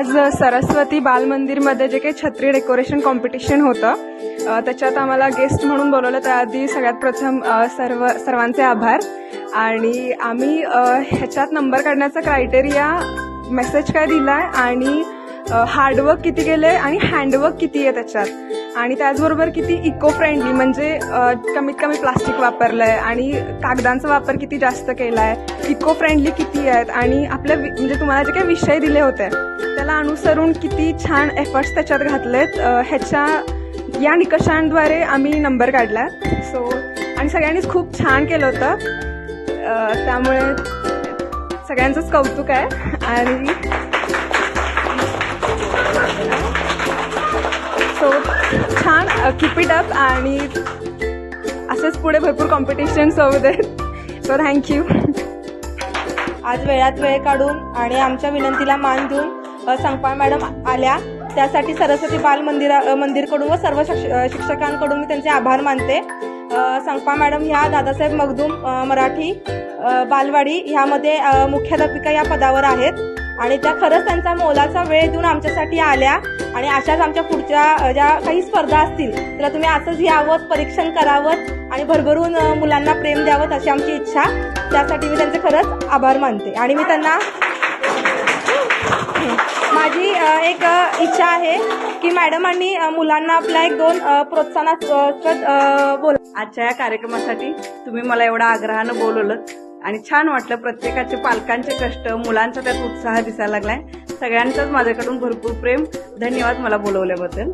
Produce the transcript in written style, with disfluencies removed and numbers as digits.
आज सरस्वती बाल मंदिरमध्ये जे काही छत्री डेकोरेशन कॉम्पिटिशन होतं त्याच्यात आम्हाला गेस्ट म्हणून बोलवलं. त्याआधी सगळ्यात प्रथम सर्वांचे आभार. आणि आम्ही ह्याच्यात नंबर काढण्याचा क्रायटेरिया मेसेज काय दिला आहे आणि हार्डवर्क किती केलं आहे आणि हँडवर्क किती आहे त्याच्यात, आणि त्याचबरोबर किती इको फ्रेंडली म्हणजे कमीत कमी प्लास्टिक वापरलं आहे आणि कागदांचा वापर किती जास्त केला आहे, इको फ्रेंडली किती आहेत, आणि आपल्या म्हणजे तुम्हाला जे काही विषय दिले होते त्याला अनुसरून किती छान एफर्ट्स त्याच्यात घातलेत, ह्याच्या या निकषांद्वारे आम्ही नंबर काढला. सो आणि सगळ्यांनीच खूप छान केलं होतं, त्यामुळे सगळ्यांचंच कौतुक आहे. आणि सो छान, कीप इट अप आणि असंच पुढे भरपूर कॉम्पिटिशन्स होऊ देत. So thank you. आज वेळात वेळ काढून आणि आमच्या विनंतीला मान देऊन संकपाळ मॅडम आल्या, त्यासाठी सरस्वती बाल मंदिरकडून व सर्व शिक्षकांकडून मी त्यांचे आभार मानते. संकपाळ मॅडम ह्या दादासाहेब मगदूम मराठी बालवाडी ह्यामध्ये मुख्याध्यापिका या पदावर आहेत आणि त्या खरंच त्यांचा मोलाचा वेळ देऊन आमच्यासाठी आल्या. आणि अशाच आमच्या पुढच्या ज्या काही स्पर्धा असतील त्याला तुम्ही असंच यावं, परीक्षण करावं आणि भरभरून मुलांना प्रेम द्यावं अशी आमची इच्छा. त्यासाठी मी त्यांचे खरंच आभार मानते. आणि मी त्यांना माझी एक इच्छा आहे की मॅडमांनी मुलांना आपल्या 1-2 प्रोत्साहनास्पद बोल. आजच्या या कार्यक्रमासाठी तुम्ही मला एवढा आग्रहानं बोलवलं आणि छान वाटलं. प्रत्येकाचे पालकांचे कष्ट, मुलांचा त्यात उत्साह दिसायला लागलाय. सगळ्यांचंच माझ्याकडून भरपूर प्रेम. धन्यवाद मला बोलवल्याबद्दल.